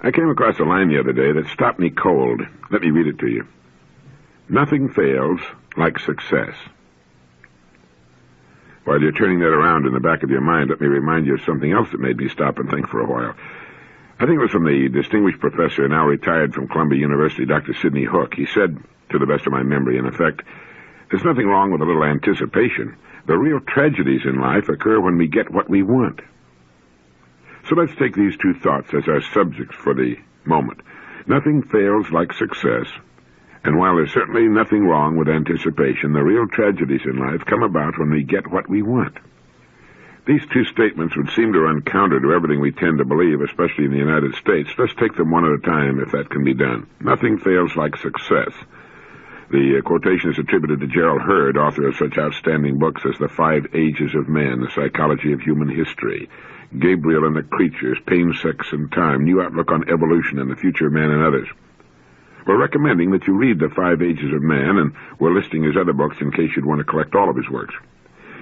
I came across a line the other day that stopped me cold. Let me read it to you. Nothing fails like success. While you're turning that around in the back of your mind, let me remind you of something else that made me stop and think for a while. I think it was from the distinguished professor, now retired from Columbia University, Dr. Sidney Hook. He said, to the best of my memory, in effect, there's nothing wrong with a little anticipation. The real tragedies in life occur when we get what we want. So let's take these two thoughts as our subjects for the moment. Nothing fails like success, and while there's certainly nothing wrong with anticipation, the real tragedies in life come about when we get what we want. These two statements would seem to run counter to everything we tend to believe, especially in the United States. Let's take them one at a time, if that can be done. Nothing fails like success. The quotation is attributed to Gerald Heard, author of such outstanding books as The 5 Ages of Man, The Psychology of Human History, Gabriel and the Creatures, Pain, Sex, and Time, New Outlook on Evolution and the Future of Man, and others. We're recommending that you read The 5 Ages of Man, and we're listing his other books in case you'd want to collect all of his works.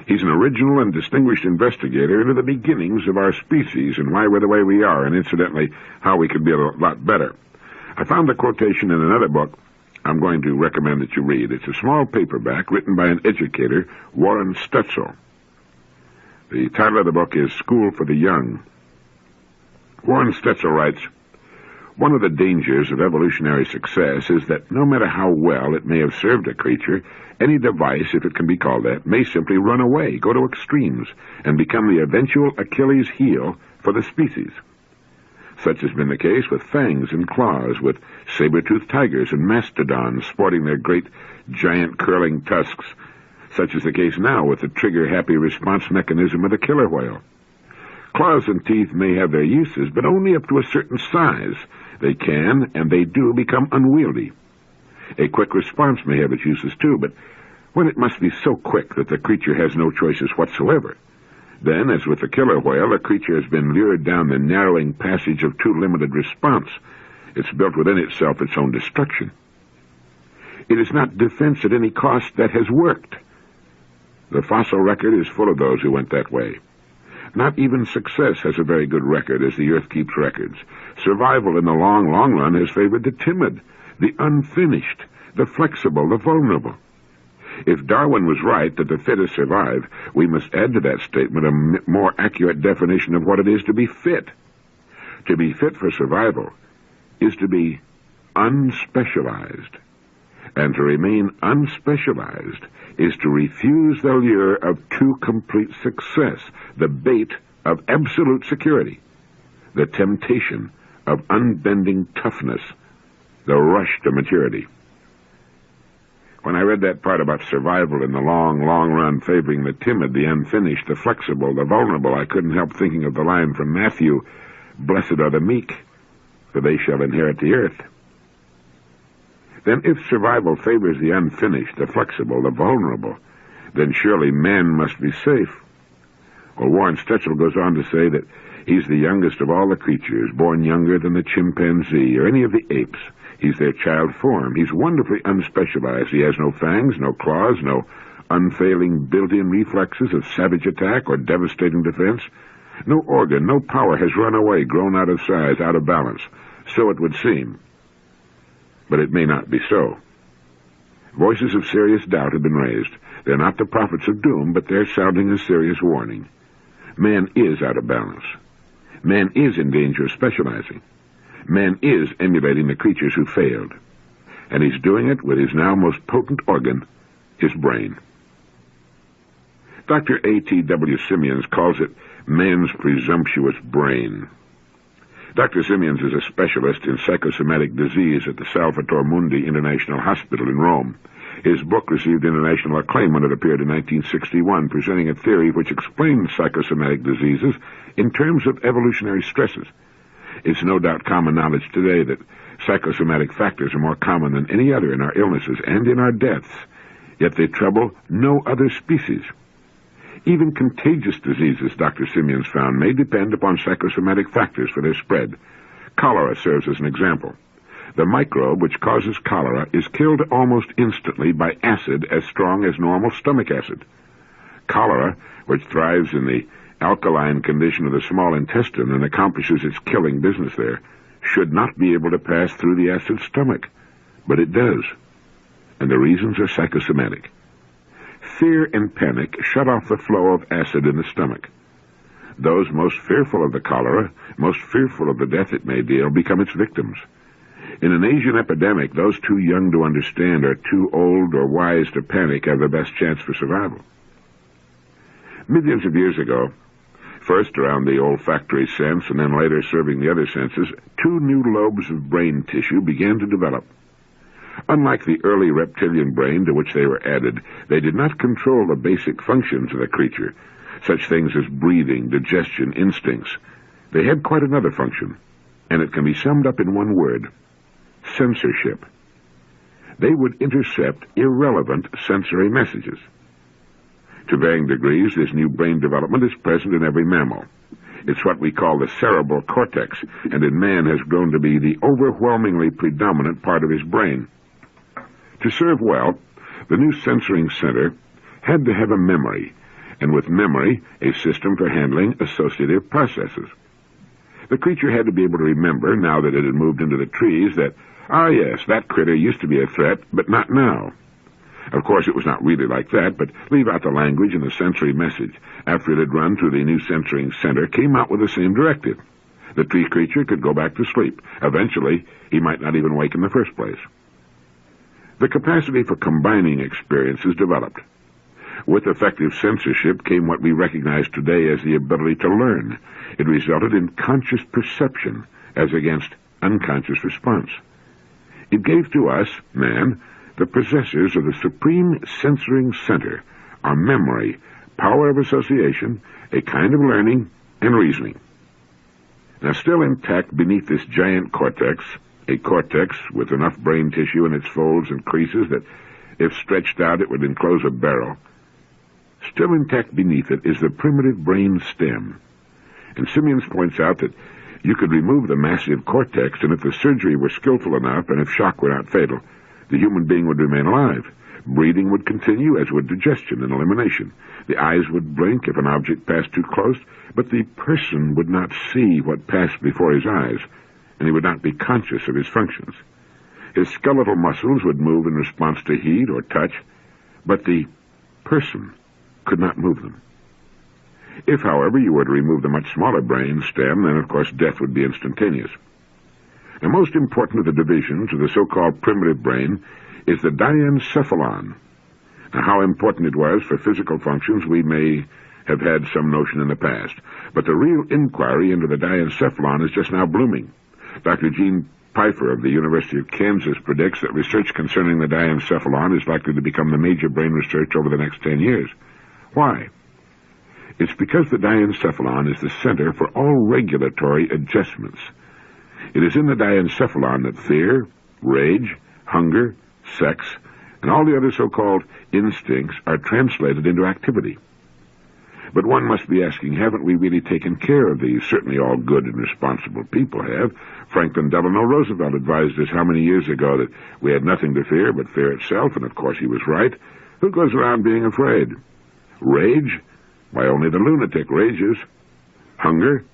He's an original and distinguished investigator into the beginnings of our species and why we're the way we are, and incidentally, how we could be a lot better. I found the quotation in another book I'm going to recommend that you read. It's a small paperback written by an educator, Warren Stutzel. The title of the book is School for the Young. Warren Stutzel writes, one of the dangers of evolutionary success is that no matter how well it may have served a creature, any device, if it can be called that, may simply run away, go to extremes, and become the eventual Achilles heel for the species. Such has been the case with fangs and claws, with saber-toothed tigers and mastodons sporting their great, giant curling tusks. Such is the case now with the trigger-happy response mechanism of the killer whale. Claws and teeth may have their uses, but only up to a certain size. They can, and they do, become unwieldy. A quick response may have its uses too, but when it must be so quick that the creature has no choices whatsoever, then, as with the killer whale, the creature has been lured down the narrowing passage of too limited response. It's built within itself its own destruction. It is not defense at any cost that has worked. The fossil record is full of those who went that way. Not even success has a very good record, as the earth keeps records. Survival in the long, long run has favored the timid, the unfinished, the flexible, the vulnerable. If Darwin was right that the fittest survive, we must add to that statement a more accurate definition of what it is to be fit. To be fit for survival is to be unspecialized. And to remain unspecialized is to refuse the lure of too complete success, the bait of absolute security, the temptation of unbending toughness, the rush to maturity. When I read that part about survival in the long, long run favoring the timid, the unfinished, the flexible, the vulnerable, I couldn't help thinking of the line from Matthew, "Blessed are the meek, for they shall inherit the earth." Then if survival favors the unfinished, the flexible, the vulnerable, then surely man must be safe. Well, Warren Stutzel goes on to say that he's the youngest of all the creatures, born younger than the chimpanzee or any of the apes. He's their child form. He's wonderfully unspecialized. He has no fangs, no claws, no unfailing built-in reflexes of savage attack or devastating defense. No organ, no power has run away, grown out of size, out of balance. So it would seem. But it may not be so. Voices of serious doubt have been raised. They're not the prophets of doom, but they're sounding a serious warning. Man is out of balance. Man is in danger of specializing. Man is emulating the creatures who failed. And he's doing it with his now most potent organ, his brain. Dr. A.T.W. Simeons calls it man's presumptuous brain. Dr. Simeons is a specialist in psychosomatic disease at the Salvator Mundi International Hospital in Rome. His book received international acclaim when it appeared in 1961, presenting a theory which explains psychosomatic diseases in terms of evolutionary stresses. It's no doubt common knowledge today that psychosomatic factors are more common than any other in our illnesses and in our deaths, yet they trouble no other species. Even contagious diseases, Dr. Simeons found, may depend upon psychosomatic factors for their spread. Cholera serves as an example. The microbe which causes cholera is killed almost instantly by acid as strong as normal stomach acid. Cholera, which thrives in the alkaline condition of the small intestine and accomplishes its killing business there, should not be able to pass through the acid's stomach, but it does, and the reasons are psychosomatic. Fear and panic shut off the flow of acid in the stomach. Those most fearful of the cholera, most fearful of the death it may deal, become its victims. In an Asian epidemic, those too young to understand or too old or wise to panic have the best chance for survival. Millions of years ago, first around the olfactory sense and then later serving the other senses, two new lobes of brain tissue began to develop. Unlike the early reptilian brain to which they were added, they did not control the basic functions of the creature, such things as breathing, digestion, instincts. They had quite another function, and it can be summed up in one word: censorship. They would intercept irrelevant sensory messages. To varying degrees, this new brain development is present in every mammal. It's what we call the cerebral cortex, and in man has grown to be the overwhelmingly predominant part of his brain. To serve well, the new censoring center had to have a memory, and with memory, a system for handling associative processes. The creature had to be able to remember, now that it had moved into the trees, that, yes, that critter used to be a threat, but not now. Of course, it was not really like that, but leave out the language and the sensory message. After it had run through the new censoring center, came out with the same directive. The tree creature could go back to sleep. Eventually, he might not even wake in the first place. The capacity for combining experiences developed. With effective censorship came what we recognize today as the ability to learn. It resulted in conscious perception as against unconscious response. It gave to us, man, the possessors of the supreme censoring center, our memory, power of association, a kind of learning, and reasoning. Now, still intact beneath this giant cortex, a cortex with enough brain tissue in its folds and creases that, if stretched out, it would enclose a barrel. Still intact beneath it is the primitive brain stem. And Simmons points out that you could remove the massive cortex, and if the surgery were skillful enough, and if shock were not fatal, the human being would remain alive. Breathing would continue, as would digestion and elimination. The eyes would blink if an object passed too close, but the person would not see what passed before his eyes, and he would not be conscious of his functions. His skeletal muscles would move in response to heat or touch, but the person could not move them. If, however, you were to remove the much smaller brain stem, then, of course, death would be instantaneous. The most important of the divisions of the so-called primitive brain is the diencephalon. Now, how important it was for physical functions we may have had some notion in the past, but the real inquiry into the diencephalon is just now blooming. Dr. Gene Pfeiffer of the University of Kansas predicts that research concerning the diencephalon is likely to become the major brain research over the next 10 years. Why? It's because the diencephalon is the center for all regulatory adjustments. It is in the diencephalon that fear, rage, hunger, sex, and all the other so-called instincts are translated into activity. But one must be asking, haven't we really taken care of these? Certainly all good and responsible people have. Franklin Delano Roosevelt advised us how many years ago that we had nothing to fear but fear itself, and of course he was right. Who goes around being afraid? Rage? Why, only the lunatic rages. Hunger?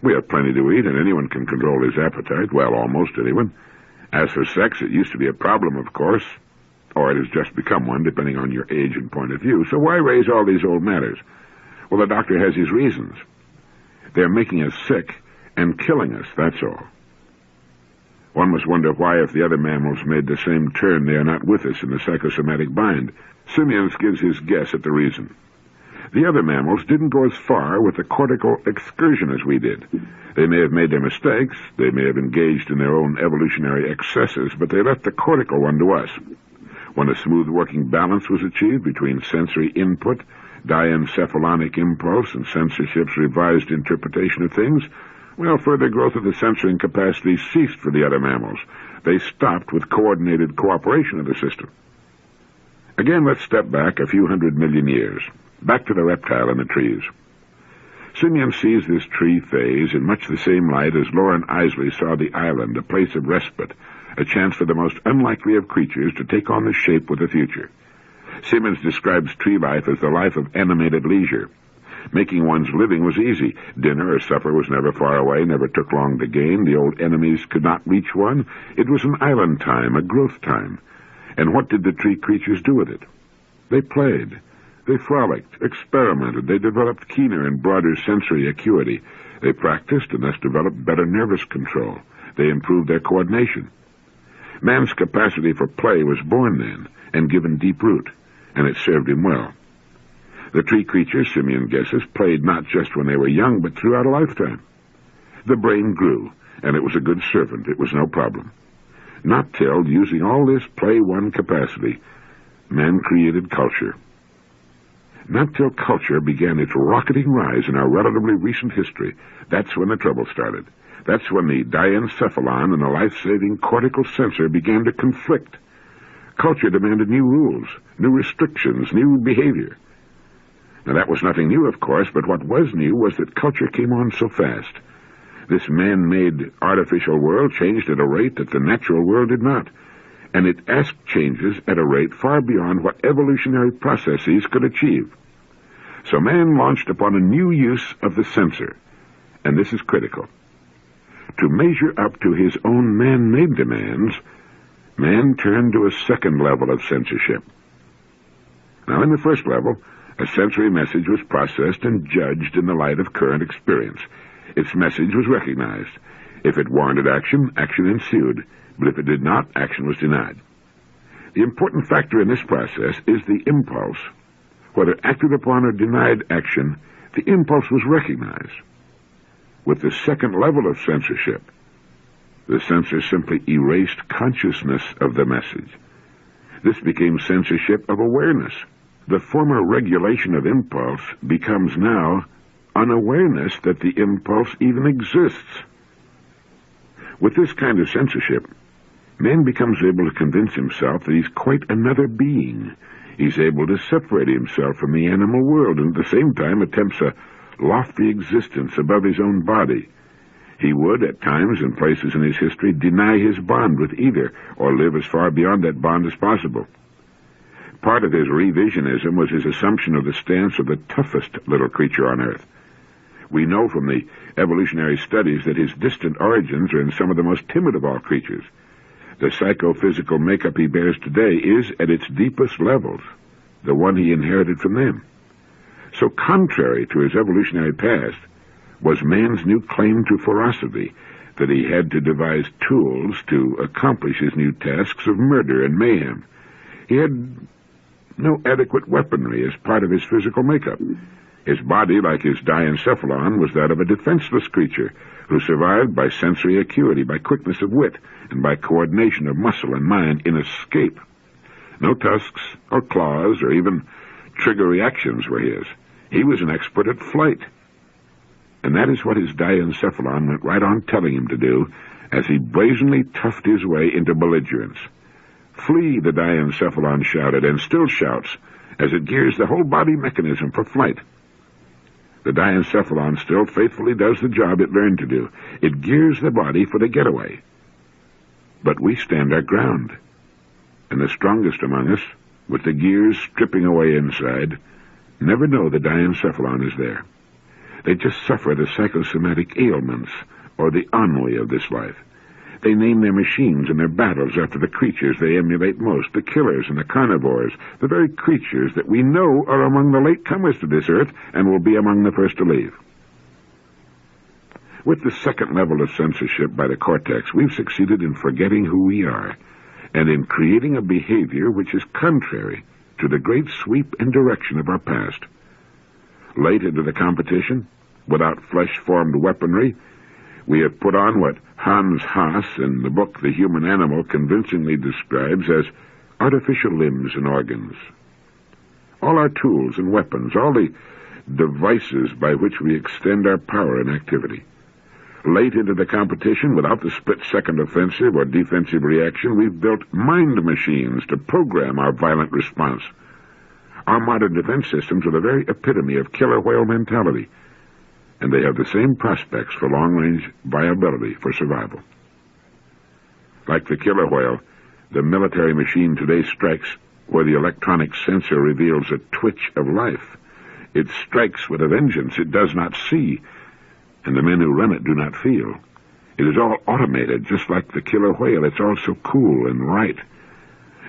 We have plenty to eat, and anyone can control his appetite. Well, almost anyone. As for sex, it used to be a problem, of course, or it has just become one, depending on your age and point of view. So why raise all these old matters? Well, the doctor has his reasons. They're making us sick and killing us, that's all. One must wonder why, if the other mammals made the same turn, they are not with us in the psychosomatic bind. Simmons gives his guess at the reason. The other mammals didn't go as far with the cortical excursion as we did. They may have made their mistakes, they may have engaged in their own evolutionary excesses, but they left the cortical one to us. When a smooth working balance was achieved between sensory input, diencephalonic impulse, and censorship's revised interpretation of things, well, further growth of the censoring capacity ceased for the other mammals. They stopped with coordinated cooperation of the system. Again, let's step back a few 100 million years, back to the reptile in the trees. Simeon sees this tree phase in much the same light as Lauren Isley saw the island, a place of respite, a chance for the most unlikely of creatures to take on the shape with the future. Simmons describes tree life as the life of animated leisure. Making one's living was easy. Dinner or supper was never far away, never took long to gain. The old enemies could not reach one. It was an island time, a growth time. And what did the tree creatures do with it? They played. They frolicked, experimented. They developed keener and broader sensory acuity. They practiced and thus developed better nervous control. They improved their coordination. Man's capacity for play was born then and given deep root, and it served him well. The tree creatures, Simeon guesses, played not just when they were young, but throughout a lifetime. The brain grew, and it was a good servant. It was no problem. Not till, using all this play-one capacity, man created culture. Not till culture began its rocketing rise in our relatively recent history, that's when the trouble started. That's when the diencephalon and the life-saving cortical sensor began to conflict. Culture demanded new rules, new restrictions, new behavior. Now, that was nothing new, of course, but what was new was that culture came on so fast. This man-made artificial world changed at a rate that the natural world did not, and it asked changes at a rate far beyond what evolutionary processes could achieve. So man launched upon a new use of the sensor, and this is critical. To measure up to his own man-made demands, man turned to a second level of censorship. Now, in the first level, a sensory message was processed and judged in the light of current experience. Its message was recognized. If it warranted action, action ensued, but if it did not, action was denied. The important factor in this process is the impulse. Whether acted upon or denied action, the impulse was recognized. With the second level of censorship, the censor simply erased consciousness of the message. This became censorship of awareness. The former regulation of impulse becomes now unawareness that the impulse even exists. With this kind of censorship, man becomes able to convince himself that he's quite another being. He's able to separate himself from the animal world and at the same time attempts a lofty existence above his own body. He would, at times and places in his history, deny his bond with either or live as far beyond that bond as possible. Part of his revisionism was his assumption of the stance of the toughest little creature on Earth. We know from the evolutionary studies that his distant origins are in some of the most timid of all creatures. The psychophysical makeup he bears today is, at its deepest levels, the one he inherited from them. So contrary to his evolutionary past was man's new claim to ferocity, that he had to devise tools to accomplish his new tasks of murder and mayhem. He had no adequate weaponry as part of his physical makeup. His body, like his diencephalon, was that of a defenseless creature who survived by sensory acuity, by quickness of wit, and by coordination of muscle and mind in escape. No tusks or claws or even trigger reactions were his. He was an expert at flight. And that is what his diencephalon went right on telling him to do as he brazenly toughed his way into belligerence. "Flee," the diencephalon shouted, and still shouts, as it gears the whole body mechanism for flight. The diencephalon still faithfully does the job it learned to do. It gears the body for the getaway. But we stand our ground, and the strongest among us, with the gears stripping away inside, never know the diencephalon is there. They just suffer the psychosomatic ailments or the ennui of this life. They name their machines and their battles after the creatures they emulate most, the killers and the carnivores, the very creatures that we know are among the latecomers to this earth and will be among the first to leave. With the second level of censorship by the cortex, we've succeeded in forgetting who we are and in creating a behavior which is contrary to the great sweep and direction of our past. Late into the competition, without flesh-formed weaponry, we have put on what Hans Haas in the book The Human Animal convincingly describes as artificial limbs and organs. All our tools and weapons, all the devices by which we extend our power and activity. Late into the competition, without the split-second offensive or defensive reaction, we've built mind machines to program our violent response. Our modern defense systems are the very epitome of killer whale mentality, and they have the same prospects for long-range viability for survival. Like the killer whale, the military machine today strikes where the electronic sensor reveals a twitch of life. It strikes with a vengeance. It does not see, and the men who run it do not feel. It is all automated, just like the killer whale. It's all so cool and right.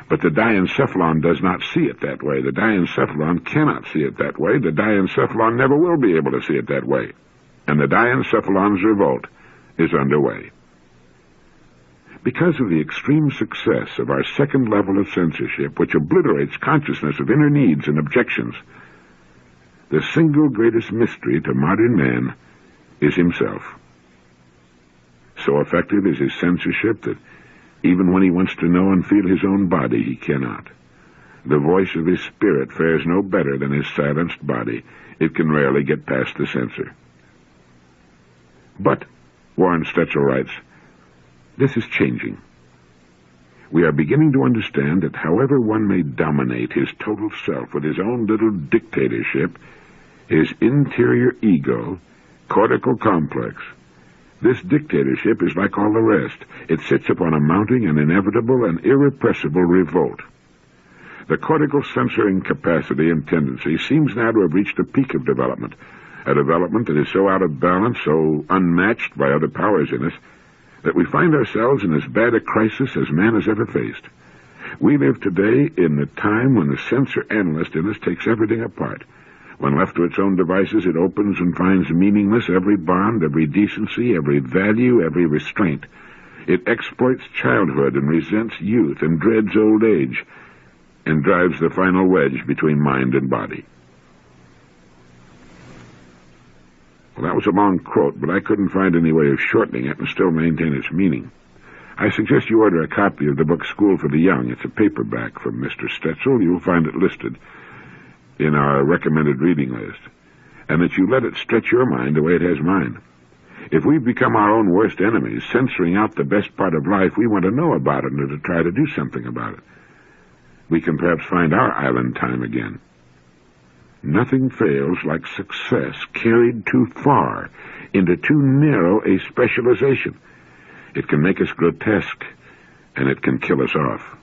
But the diencephalon does not see it that way. The diencephalon cannot see it that way. The diencephalon never will be able to see it that way. And the diencephalon's revolt is underway. Because of the extreme success of our second level of censorship, which obliterates consciousness of inner needs and objections, the single greatest mystery to modern man is himself. So effective is his censorship that even when he wants to know and feel his own body, he cannot. The voice of his spirit fares no better than his silenced body. It can rarely get past the censor. But, Warren Stetzel writes, this is changing. We are beginning to understand that however one may dominate his total self with his own little dictatorship, his interior ego, cortical complex, this dictatorship is like all the rest. It sits upon a mounting and inevitable and irrepressible revolt. The cortical censoring capacity and tendency seems now to have reached a peak of development, a development that is so out of balance, so unmatched by other powers in us, that we find ourselves in as bad a crisis as man has ever faced. We live today in the time when the censor analyst in us takes everything apart. When left to its own devices, it opens and finds meaningless every bond, every decency, every value, every restraint. It exploits childhood and resents youth and dreads old age, and drives the final wedge between mind and body. Well, that was a long quote, but I couldn't find any way of shortening it and still maintain its meaning. I suggest you order a copy of the book School for the Young. It's a paperback from Mr. Stetzel. You'll find it listed in our recommended reading list, and that you let it stretch your mind the way it has mine. If we've become our own worst enemies, censoring out the best part of life, we want to know about it and to try to do something about it. We can perhaps find our island time again. Nothing fails like success carried too far into too narrow a specialization. It can make us grotesque, and it can kill us off.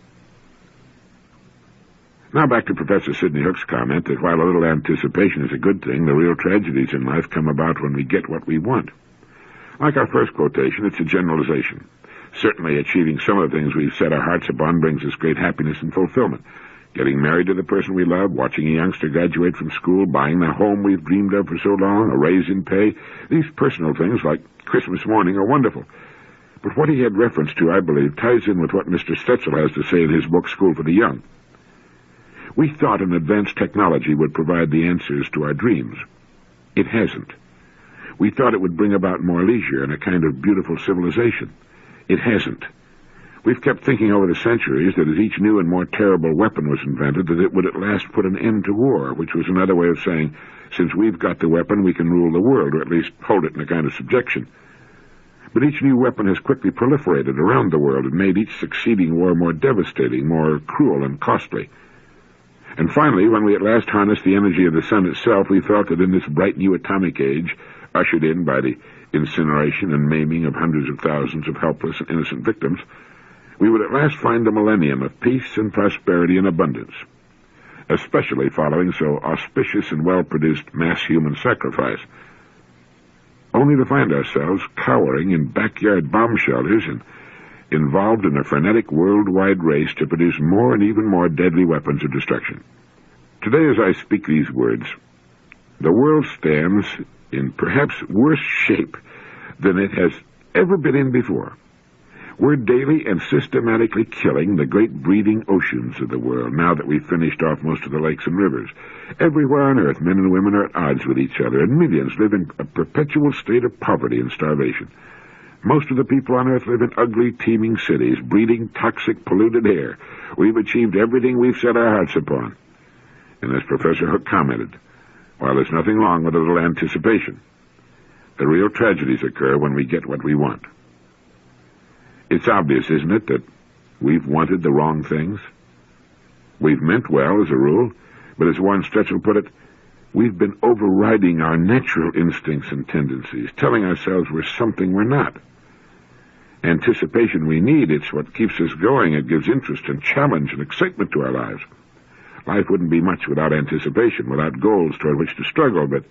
Now back to Professor Sidney Hook's comment that while a little anticipation is a good thing, the real tragedies in life come about when we get what we want. Like our first quotation, it's a generalization. Certainly achieving some of the things we've set our hearts upon brings us great happiness and fulfillment. Getting married to the person we love, watching a youngster graduate from school, buying the home we've dreamed of for so long, a raise in pay, these personal things like Christmas morning are wonderful. But what he had reference to, I believe, ties in with what Mr. Stetzel has to say in his book School for the Young. We thought an advanced technology would provide the answers to our dreams. It hasn't. We thought it would bring about more leisure and a kind of beautiful civilization. It hasn't. We've kept thinking over the centuries that as each new and more terrible weapon was invented, that it would at last put an end to war, which was another way of saying, since we've got the weapon, we can rule the world, or at least hold it in a kind of subjection. But each new weapon has quickly proliferated around the world and made each succeeding war more devastating, more cruel and costly. And finally, when we at last harnessed the energy of the sun itself, we felt that in this bright new atomic age, ushered in by the incineration and maiming of hundreds of thousands of helpless and innocent victims, we would at last find the millennium of peace and prosperity and abundance, especially following so auspicious and well-produced mass human sacrifice, only to find ourselves cowering in backyard bomb shelters and involved in a frenetic worldwide race to produce more and even more deadly weapons of destruction. Today, as I speak these words, the world stands in perhaps worse shape than it has ever been in before. We're daily and systematically killing the great breeding oceans of the world now that we've finished off most of the lakes and rivers. Everywhere on earth, men and women are at odds with each other, and millions live in a perpetual state of poverty and starvation. Most of the people on earth live in ugly, teeming cities, breathing toxic, polluted air. We've achieved everything we've set our hearts upon. And as Professor Hook commented, while there's nothing wrong with a little anticipation, the real tragedies occur when we get what we want. It's obvious, isn't it, that we've wanted the wrong things? We've meant well, as a rule, but as Warren Stetzel put it, we've been overriding our natural instincts and tendencies, telling ourselves we're something we're not. Anticipation we need. It's what keeps us going. It gives interest and challenge and excitement to our lives. Life wouldn't be much without anticipation, without goals toward which to struggle, but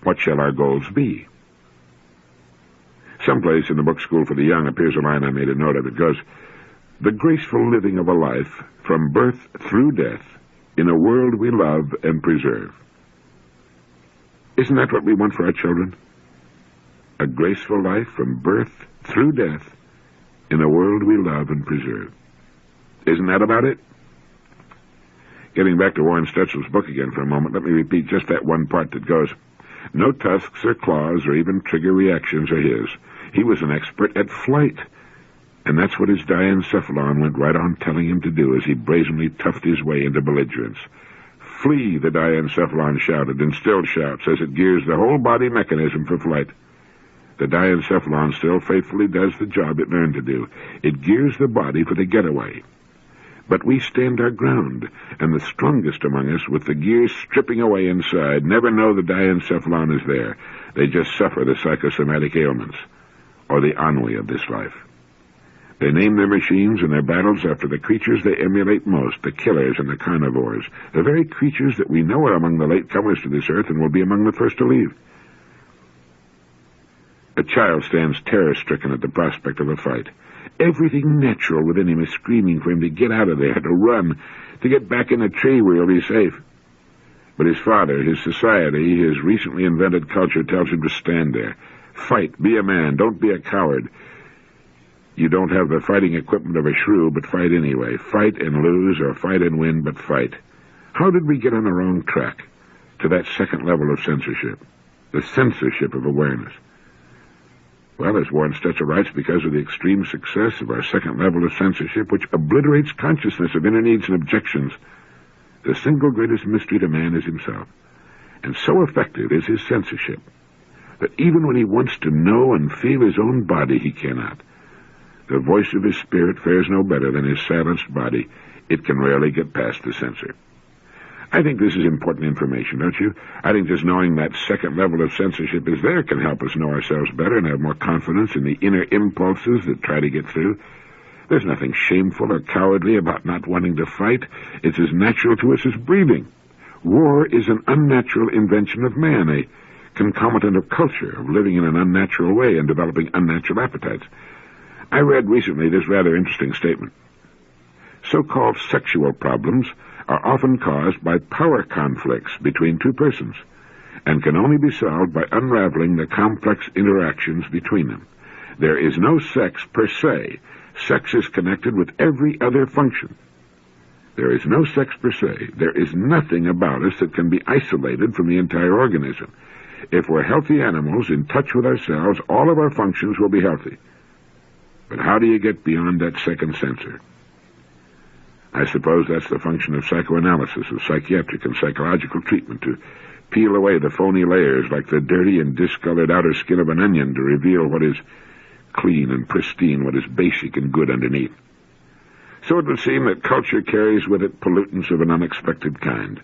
what shall our goals be? Someplace in the book School for the Young appears a line I made a note of. It goes, "The graceful living of a life from birth through death in a world we love and preserve." Isn't that what we want for our children? A graceful life from birth through death in a world we love and preserve. Isn't that about it? Getting back to Warren Stetzel's book again for a moment, let me repeat just that one part that goes, "No tusks or claws or even trigger reactions are his. He was an expert at flight." And that's what his diencephalon went right on telling him to do as he brazenly toughed his way into belligerence. "Flee," the diencephalon shouted, and still shouts as it gears the whole body mechanism for flight. The diencephalon still faithfully does the job it learned to do. It gears the body for the getaway. But we stand our ground, and the strongest among us, with the gears stripping away inside, never know the diencephalon is there. They just suffer the psychosomatic ailments, or the ennui of this life. They name their machines and their battles after the creatures they emulate most, the killers and the carnivores, the very creatures that we know are among the latecomers to this earth and will be among the first to leave. A child stands terror-stricken at the prospect of a fight. Everything natural within him is screaming for him to get out of there, to run, to get back in a tree where he'll be safe. But his father, his society, his recently invented culture tells him to stand there. Fight, be a man, don't be a coward. You don't have the fighting equipment of a shrew, but fight anyway. Fight and lose, or fight and win, but fight. How did we get on the wrong track to that second level of censorship? The censorship of awareness. Well, as Warren Stetzel writes, because of the extreme success of our second level of censorship, which obliterates consciousness of inner needs and objections, the single greatest mystery to man is himself. And so effective is his censorship that even when he wants to know and feel his own body, he cannot. The voice of his spirit fares no better than his silenced body. It can rarely get past the censor. I think this is important information, don't you? I think just knowing that second level of censorship is there can help us know ourselves better and have more confidence in the inner impulses that try to get through. There's nothing shameful or cowardly about not wanting to fight. It's as natural to us as breathing. War is an unnatural invention of man, a concomitant of culture, of living in an unnatural way and developing unnatural appetites. I read recently this rather interesting statement. So-called sexual problems are often caused by power conflicts between two persons and can only be solved by unraveling the complex interactions between them. There is no sex per se. Sex is connected with every other function. There is no sex per se. There is nothing about us that can be isolated from the entire organism. If we're healthy animals in touch with ourselves, all of our functions will be healthy. But how do you get beyond that second censor? I suppose that's the function of psychoanalysis, of psychiatric and psychological treatment, to peel away the phony layers like the dirty and discolored outer skin of an onion to reveal what is clean and pristine, what is basic and good underneath. So it would seem that culture carries with it pollutants of an unexpected kind,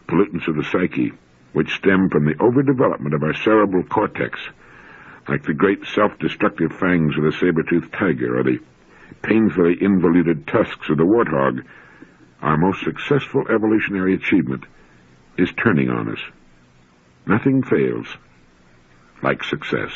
pollutants of the psyche, which stem from the overdevelopment of our cerebral cortex, like the great self-destructive fangs of the saber-toothed tiger or the painfully involuted tusks of the warthog. Our most successful evolutionary achievement is turning on us. Nothing fails like success.